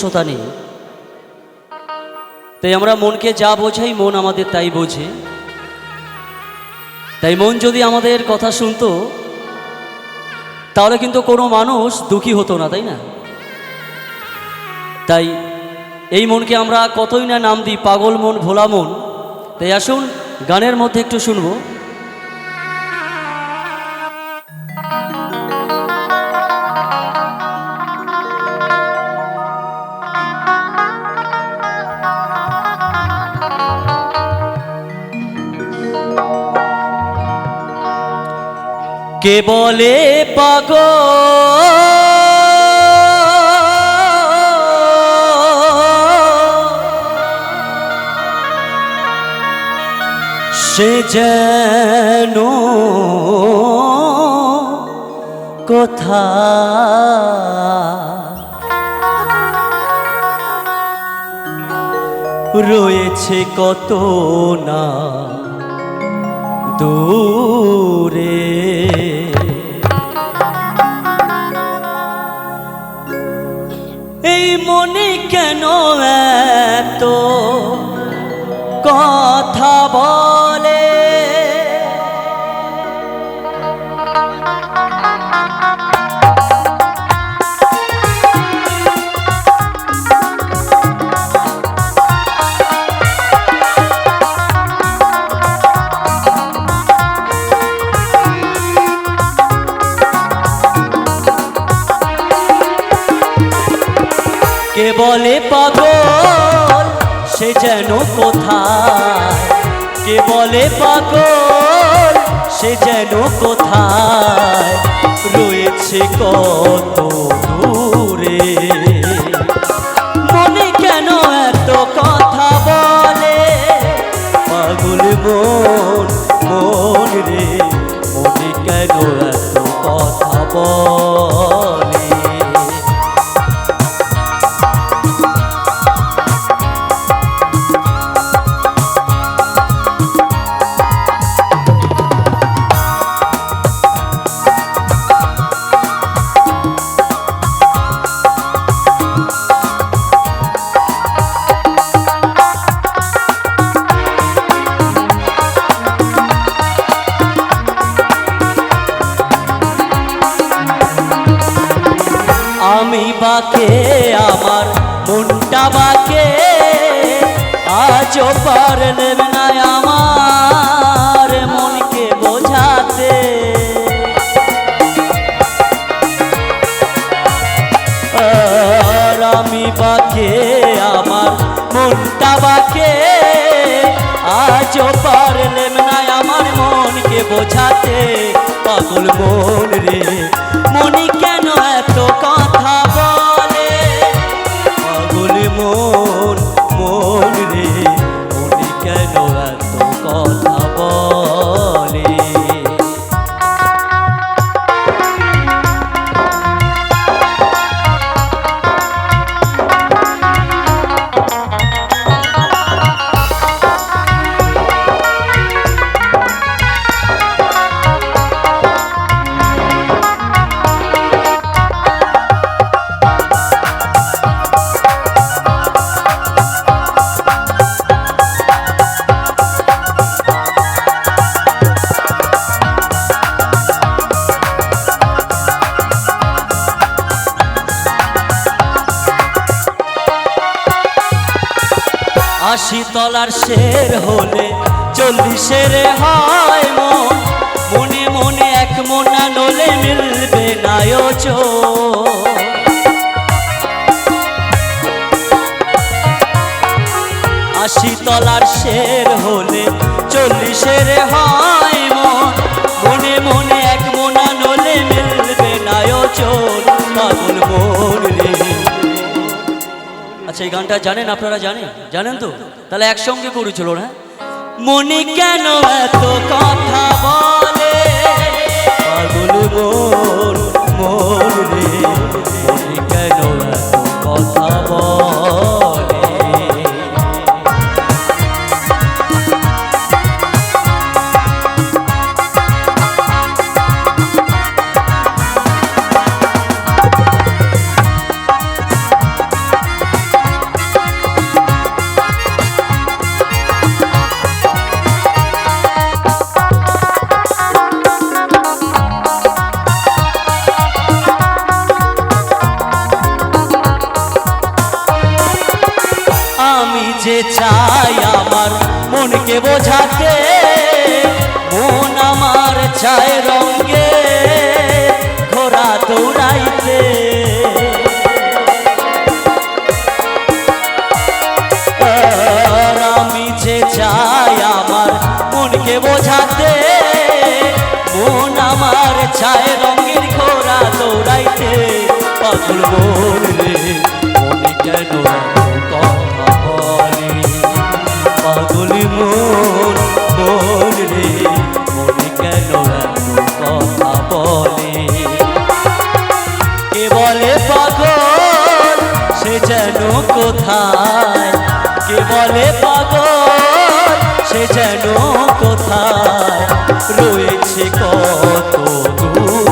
নিজস্বতা নেই, তাই আমরা মনকে যা বোঝাই মন আমাদের তাই বোঝে। তাই মন যদি আমাদের কথা শুনতো তাহলে কিন্তু কোনো মানুষ দুঃখী হতো না, তাই না? তাই এই মনকে আমরা কতই না নাম দিই, পাগল মন, ভোলা মন। তাই আসুন গানের মধ্যে একটু শুনবো। কে বলে পাগল সে যেন কোথা রয়েছে কত না দূরে। এই মনে কেন এত কথা বলে, কে বলে পাগল সে যেন কোথায়, কে বলে পাগল সে যেন কোথায় রয়েছে কত দূরে। মনে কেন এত কথা বলে পাগল মন, মন রে মনে কেন এত কথা বলে। আমি বাকে আমার মনটা বাকে আজও পারলেন না আমার মনকে বোঝাতে। আর আমি বাকে আমার মনটা বাকে আজও পারলেন না আমার মনকে বোঝাতে। পাগল মন রে মনি কেন এত কথা বলে, পাগল মন, মন রে মনি কেন এত কথা বলে। আশি তলার শের হলে 40-এর হয় মন, মনে মনে এক মনা নলে মিলবে না ওজন। 80 তলার শের হলে 40-এর হয় মন, মনে মনে এক মনা নলে মিলবে না ওজন। পাগল মন রে। আচ্ছা এই গানটা জানেন আপনারা? জানেন তো? তাহলে একসঙ্গে করে চলো না। মনে কেন এত কথা বলে পাগল মন, মন রে মনে কেন এত কথা বলে। আমি যে চাই আমার মনকে বোঝাতে, মন আমার চায় রঙে ঘোড়া দৌড়াইতে। আমি যে চাই আমার মনকে বোঝাতে, মন আমার চায় রঙের ঘোড়া দৌড়াইতে। পাগল মন রে মনে কেন কথা বলে, পাগল মন মন রে মনে কেন কথা বলে। কে বলে পাগল সে যেন কোথায়, কে বলে পাগল সে যেন কোথায়, রয়েছে কত দূর